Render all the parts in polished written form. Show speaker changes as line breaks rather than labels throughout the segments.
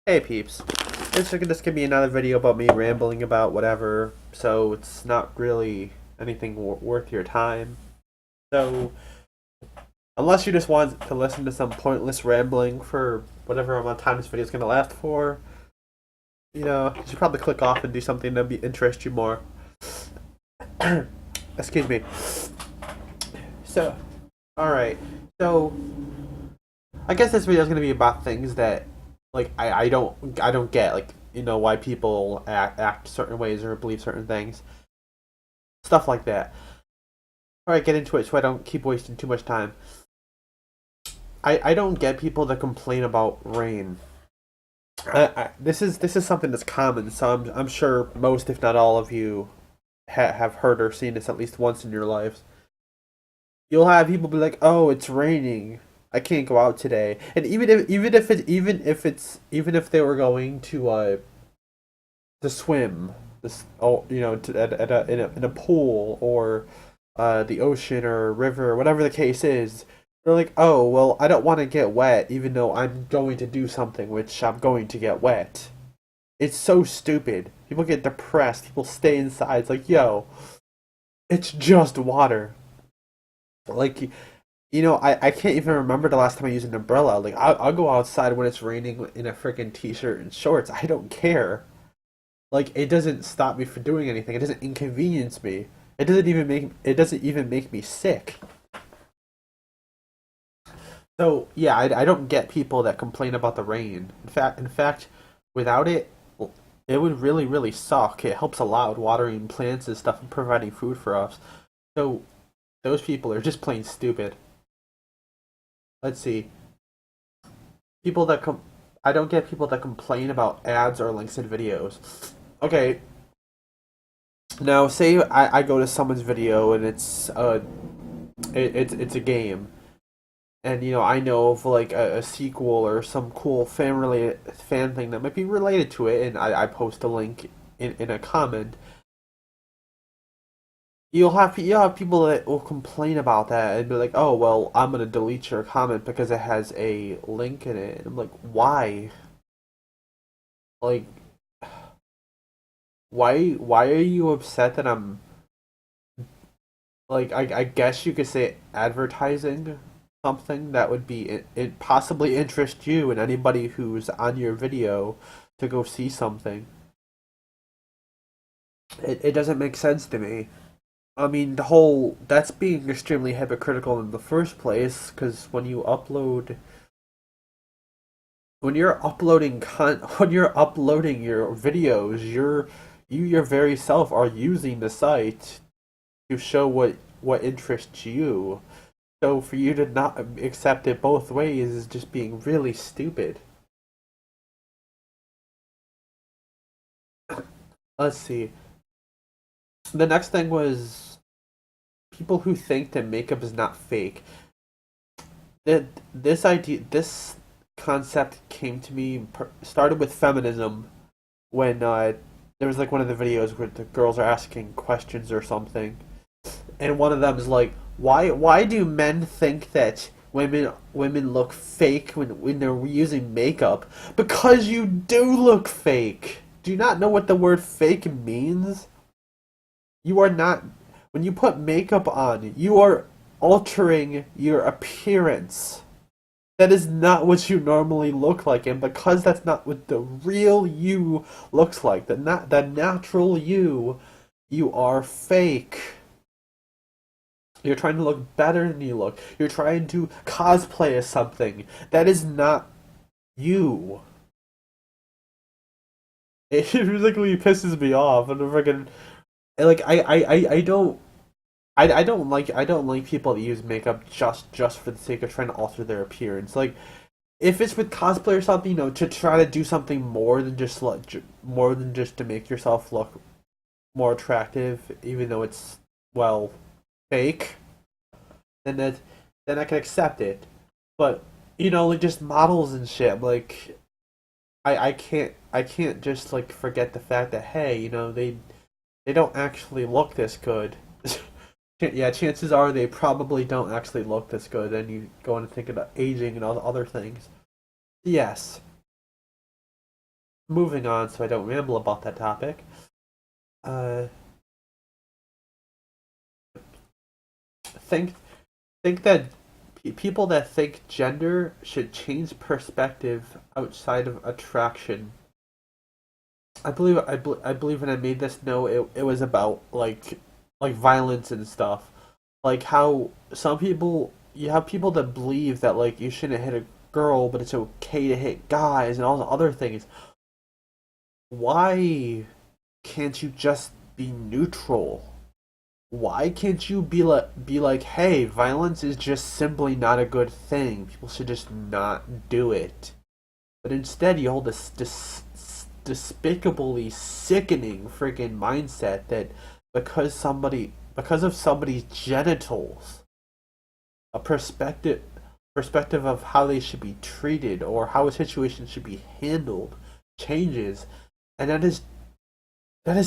Hey peeps, this could be another video about me rambling about whatever, so it's not really anything worth your time. So, unless you just want to listen to some pointless rambling for whatever amount of time this video is going to last for, you should probably click off and do something that interest you more. Excuse me. So, alright, so I guess this video is going to be about things that I don't get, like, why people act certain ways or believe certain things, stuff like that. All right, get into it so I don't keep wasting too much time. I don't get people that complain about rain. This is something that's common, so I'm sure most, if not all of you, have heard or seen this at least once in your lives. You'll have people be like, "Oh, it's raining. I can't go out today." And even if they were going to swim, this oh in a pool or the ocean or river, whatever the case is, they're like, "Oh, well, I don't want to get wet, even though I'm going to do something which I'm going to get wet." It's so stupid. People get depressed. People stay inside. It's like, yo, it's just water. Like, I can't even remember the last time I used an umbrella. Like, I'll go outside when it's raining in a freaking t-shirt and shorts. I don't care. Like, it doesn't stop me from doing anything. It doesn't inconvenience me. It doesn't even make me sick. So yeah, I don't get people that complain about the rain. In fact, without it, it would really suck. It helps a lot with watering plants and stuff and providing food for us. So those people are just plain stupid. Let's see. People that com I don't get people that complain about ads or links in videos. Okay, now say I go to someone's video and it's a game, and I know of like a sequel or some cool fan thing that might be related to it, and I post a link in a comment. You'll have people that will complain about that and be like, "Oh, well, I'm gonna delete your comment because it has a link in it." And I'm like, "Why? Like, why are you upset that I'm like, I guess you could say advertising something that would be it possibly interest you and anybody who's on your video to go see something. It doesn't make sense to me. I mean, the whole that's being extremely hypocritical in the first place, because when you're uploading your videos, you your very self are using the site to show what interests you. So for you to not accept it both ways is just being really stupid. Let's see. The next thing was people who think that makeup is not fake. That this concept came to me, started with feminism when there was like one of the videos where the girls are asking questions or something, and one of them is like, why do men think that women look fake when they're using makeup? Because you do look fake. Do you not know what the word fake means? You are not When you put makeup on, you are altering your appearance. That is not what you normally look like, and because that's not what the real you looks like, the natural you, you are fake. You're trying to look better than you look. You're trying to cosplay as something. That is not you. It really pisses me off. And freaking like I don't like people that use makeup just for the sake of trying to alter their appearance. Like, if it's with cosplay or something, to try to do something more than just to make yourself look more attractive, even though it's, well, fake, then I can accept it. But like, just models and shit, like, I can't just like forget the fact that, hey, they don't actually look this good. Yeah, chances are they probably don't actually look this good. Then you go and think about aging and all the other things. Yes, moving on so I don't ramble about that topic. Uh, think think that people that think gender should change perspective outside of attraction. I believe when I made this note, it was about like violence and stuff, like how some people you have people that believe that like you shouldn't hit a girl, but it's okay to hit guys and all the other things. Why can't you just be neutral? Why can't you be like, hey, violence is just simply not a good thing. People should just not do it. But instead, you hold this despicably sickening freaking mindset that because of somebody's genitals, a perspective of how they should be treated or how a situation should be handled changes, and that is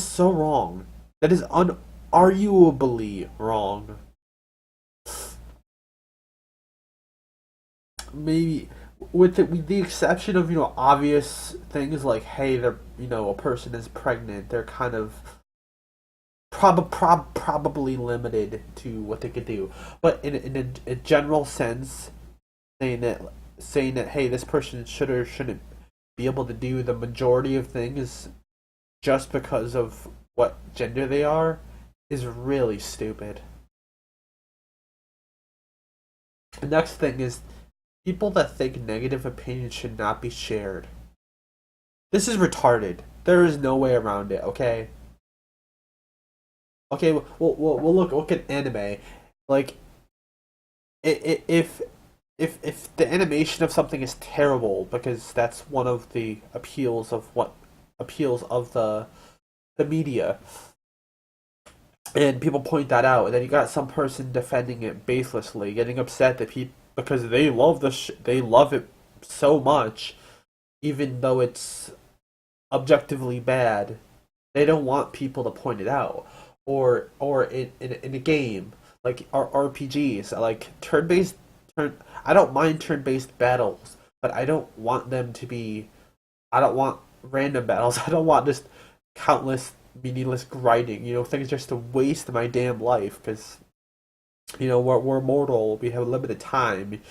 so wrong. That is unarguably wrong. Maybe with the exception of obvious things like, hey, they're a person is pregnant, they're kind of probably limited to what they could do. But in a general sense, saying that hey, this person should or shouldn't be able to do the majority of things just because of what gender they are is really stupid. The next thing is people that think negative opinions should not be shared. This is retarded. There is no way around it. Okay. Okay. We'll look at anime. Like, if if the animation of something is terrible because that's one of the appeals of the media, and people point that out, and then you got some person defending it baselessly, getting upset that people because they love it so much, even though it's objectively bad, they don't want people to point it out. Or in a game like RPGs, like turn. I don't mind turn based battles, but I don't want them to be. I don't want random battles. I don't want just countless meaningless grinding. Things just to waste my damn life because we're mortal. We have limited time.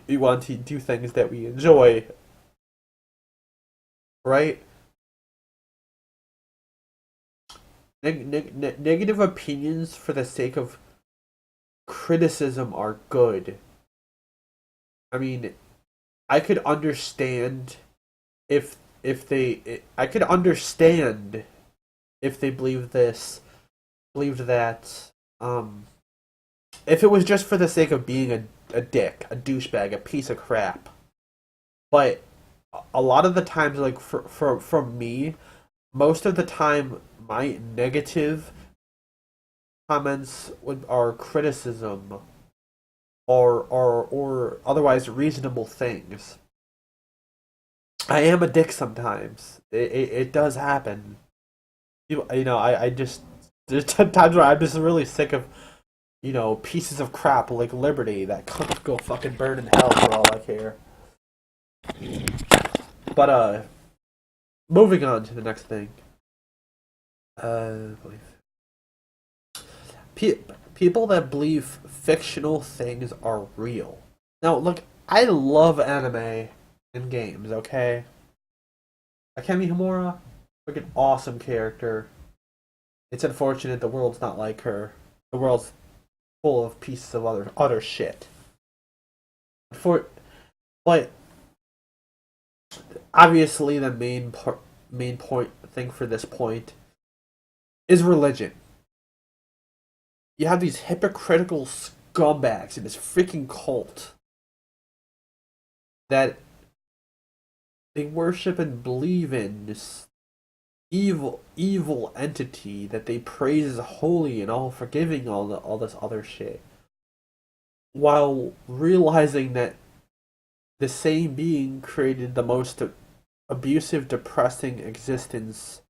We want to do things that we enjoy, right? Negative opinions for the sake of criticism are good. I mean, I could understand if they I could understand if they believed that if it was just for the sake of being a dick, a douchebag, a piece of crap. But a lot of the times, like for me, most of the time my negative comments are criticism or otherwise reasonable things. I am a dick sometimes. It does happen. I just there's times where I'm just really sick of pieces of crap like Liberty that could go fucking burn in hell for all I care. But moving on to the next thing. Uh, people that believe fictional things are real. Now, look, I love anime and games. Okay, Akemi Hamura, freaking awesome character. It's unfortunate the world's not like her. The world's full of pieces of other shit. For but obviously the main point thing for this point is religion. You have these hypocritical scumbags in this freaking cult that they worship and believe in this evil entity that they praise as holy and all forgiving, all this other shit, while realizing that the same being created the most abusive, depressing existence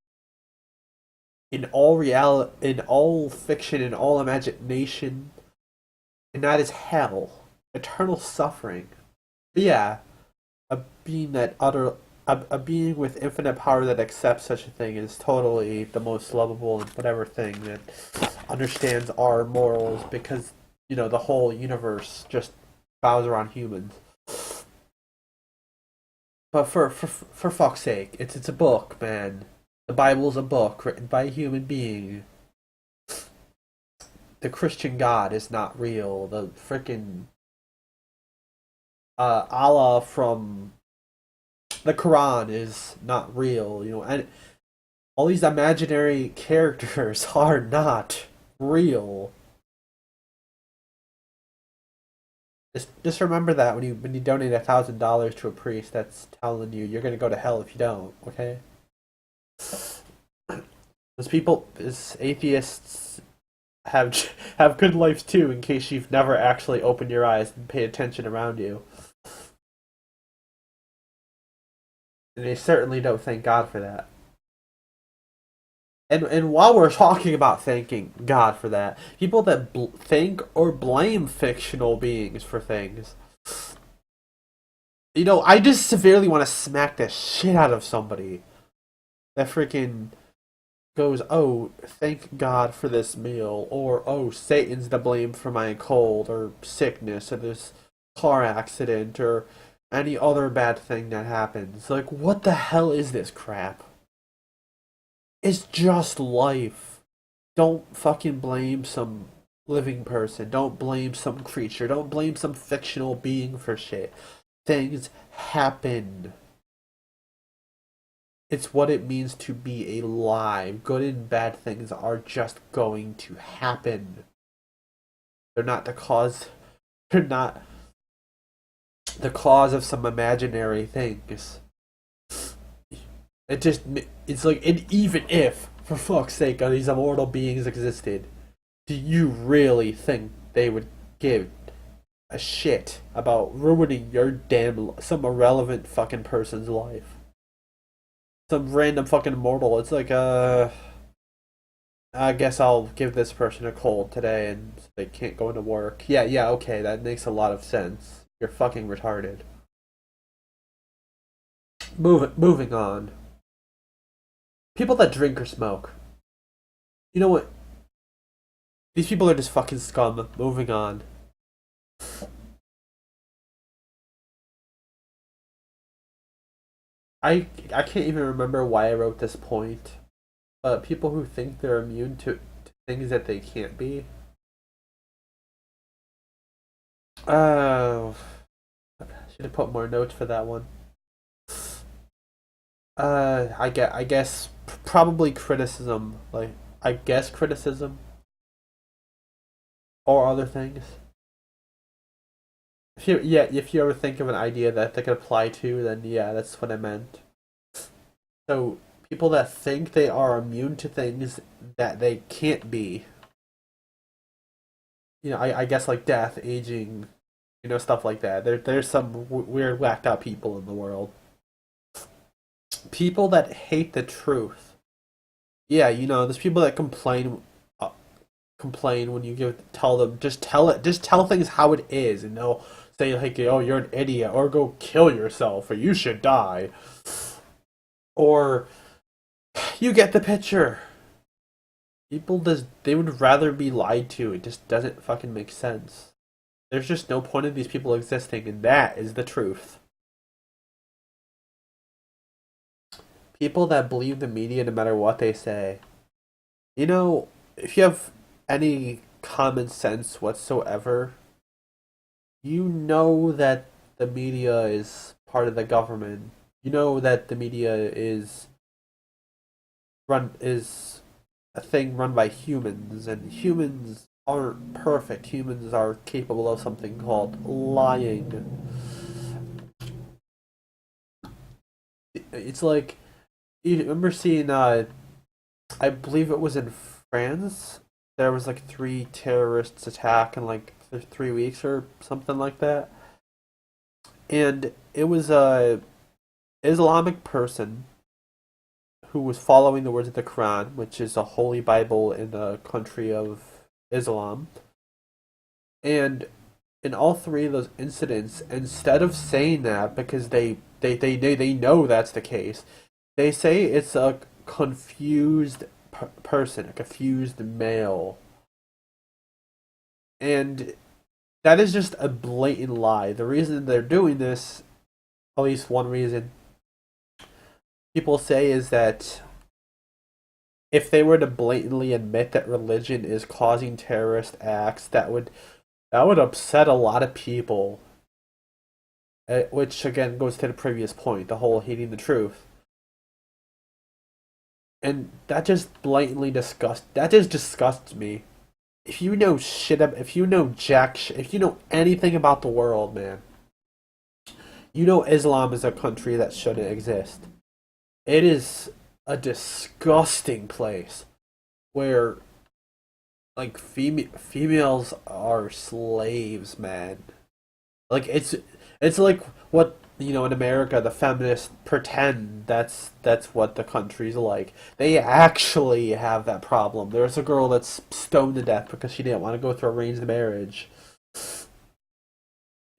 in all fiction, in all imagination, and that is hell, eternal suffering. But yeah, a being that a being with infinite power that accepts such a thing is totally the most lovable and whatever thing that understands our morals because the whole universe just bows around humans. But for fuck's sake, it's a book, man. The Bible's a book written by a human being. The Christian God is not real. The freaking Allah from the Quran is not real. And all these imaginary characters are not real. Just remember that when you donate $1,000 to a priest that's telling you you're gonna go to hell if you don't. Okay. As atheists have good lives too. In case you've never actually opened your eyes and paid attention around you, and they certainly don't thank God for that. And while we're talking about thanking God for that, people that thank or blame fictional beings for things, I just severely want to smack the shit out of somebody that freaking goes, "Oh, thank God for this meal," or "Oh, Satan's to blame for my cold or sickness or this car accident or any other bad thing that happens." Like, what the hell is this crap? It's just life. Don't fucking blame some living person. Don't blame some creature. Don't blame some fictional being for shit. Things happen. It's what it means to be alive. Good and bad things are just going to happen. They're not the cause. They're not the cause of some imaginary things. It's like, and even if, for fuck's sake, these immortal beings existed, do you really think they would give a shit about ruining some irrelevant fucking person's life? Some random fucking mortal. It's like, I guess I'll give this person a cold today and they can't go into work. Yeah, okay, that makes a lot of sense. You're fucking retarded. Moving on. People that drink or smoke. You know what? These people are just fucking scum. Moving on. I can't even remember why I wrote this point. But people who think they're immune to things that they can't be. Oh, should have put more notes for that one. I guess probably criticism, like I guess criticism or other things. If you ever think of an idea that they could apply to, then yeah, that's what I meant. So people that think they are immune to things that they can't be. I guess like death, aging, stuff like that. There's some weird whacked out people in the world. People that hate the truth. Yeah, there's people that complain when you tell them, just tell things how it is, and they'll say like, "Oh, you're an idiot," or "Go kill yourself," or "You should die," or you get the picture. People just they would rather be lied to. It just doesn't fucking make sense. There's just no point in these people existing, and that is the truth. People that believe the media no matter what they say. If you have any common sense whatsoever, you know that the media is part of the government. You know that the media is a thing run by humans, and humans aren't perfect. Humans are capable of something called lying. It's like you remember seeing I believe it was in France. There was like three terrorists attack in like 3 weeks or something like that, and it was a Islamic person who was following the words of the Quran, which is a holy Bible in the country of Islam. And in all three of those incidents, instead of saying that because they they know that's the case. They say it's a confused person, a confused male, and that is just a blatant lie. The reason they're doing this, at least one reason, people say is that if they were to blatantly admit that religion is causing terrorist acts, that would upset a lot of people. Which again goes to the previous point, the whole hating the truth, and that just disgusts me. If you know if you know if you know anything about the world, man, you know Islam is a country that shouldn't exist. It is a disgusting place where like females are slaves, man. Like it's like what in America the feminists pretend that's what the country's like. They actually have that problem. There's a girl that's stoned to death because she didn't want to go through arranged marriage.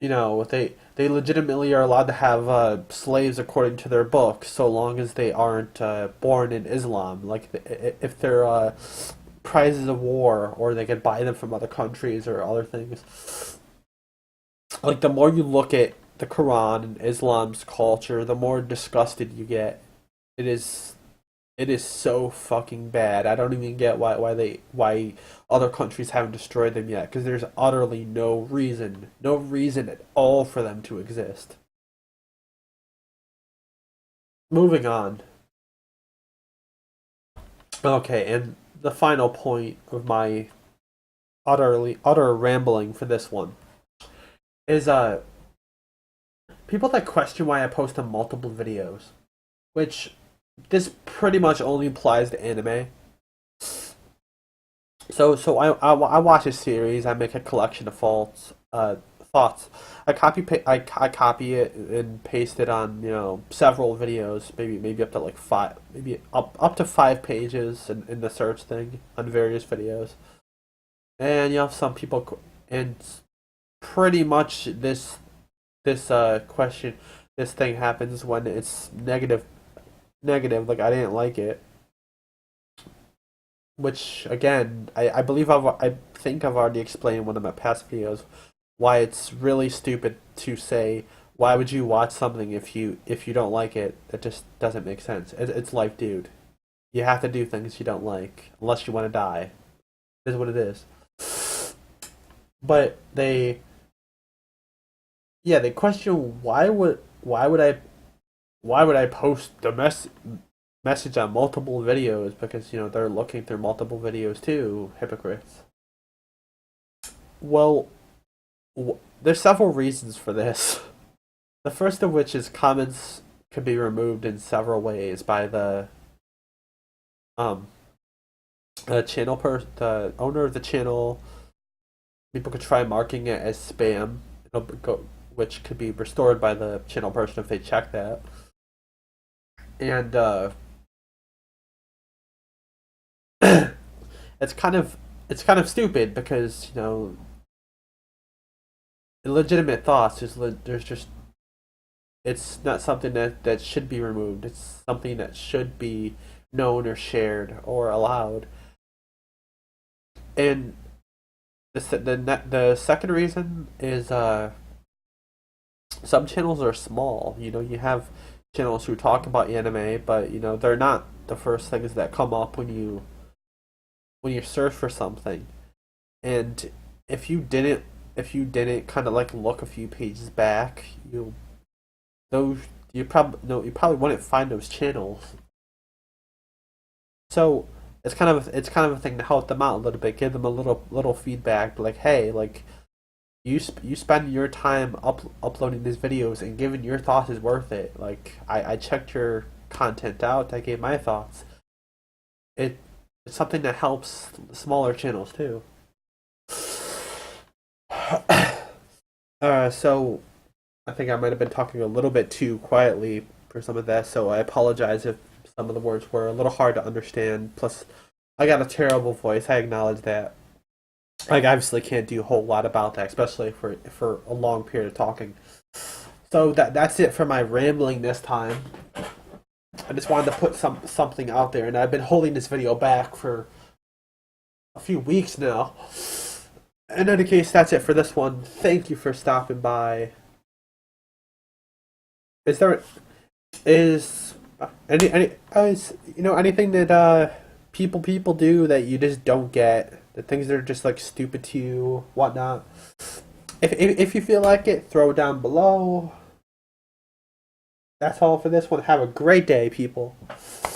They legitimately are allowed to have slaves according to their book, so long as they aren't born in Islam. Like if they're prizes of war, or they could buy them from other countries or other things. Like the more you look at the Quran and Islam's culture, the more disgusted you get. It is it is so fucking bad. I don't even get why other countries haven't destroyed them yet, because there's utterly no reason at all for them to exist. Moving on. Okay, and the final point of my utter rambling for this one is people that question why I post on multiple videos, which this pretty much only applies to anime. So I watch a series. I make a collection of thoughts. I copy it and paste it on several videos, maybe up to like five, maybe up to 5 pages in the search thing on various videos. And you have some people, and pretty much this thing happens when it's negative, like I didn't like it. Which again, I think I've already explained in one of my past videos why it's really stupid to say why would you watch something if you don't like it. That just doesn't make sense. It's life, dude. You have to do things you don't like unless you want to die. It is what it is. But they question why would I post the message on multiple videos, because they're looking through multiple videos too, hypocrites. Well, there's several reasons for this. The first of which is comments can be removed in several ways by um the owner of the channel. People could try marking it as spam, which could be restored by the channel person if they check that. And it's kind of stupid because illegitimate thoughts there's just it's not something that should be removed. It's something that should be known or shared or allowed. And the second reason is some channels are small. You have channels who talk about anime, but they're not the first things that come up when you search for something. And if you didn't kind of like look a few pages back, those you probably no you probably wouldn't find those channels. So it's kind of a thing to help them out a little bit, give them a little feedback, like, hey, like you spend your time uploading these videos, and giving your thoughts is worth it. Like I checked your content out, I gave my thoughts. It it's something that helps smaller channels too. So I think I might have been talking a little bit too quietly for some of that, so I apologize if some of the words were a little hard to understand. Plus, I got a terrible voice. I acknowledge that. Like, I obviously can't do a whole lot about that, especially for a long period of talking. So that's it for my rambling this time. I just wanted to put something out there, and I've been holding this video back for a few weeks now. In any case, that's it for this one. Thank you for stopping by. Is there is anything that people do that you just don't get? The things that are just like stupid to you, whatnot. If you feel like it, throw it down below. That's all for this one. Have a great day, people.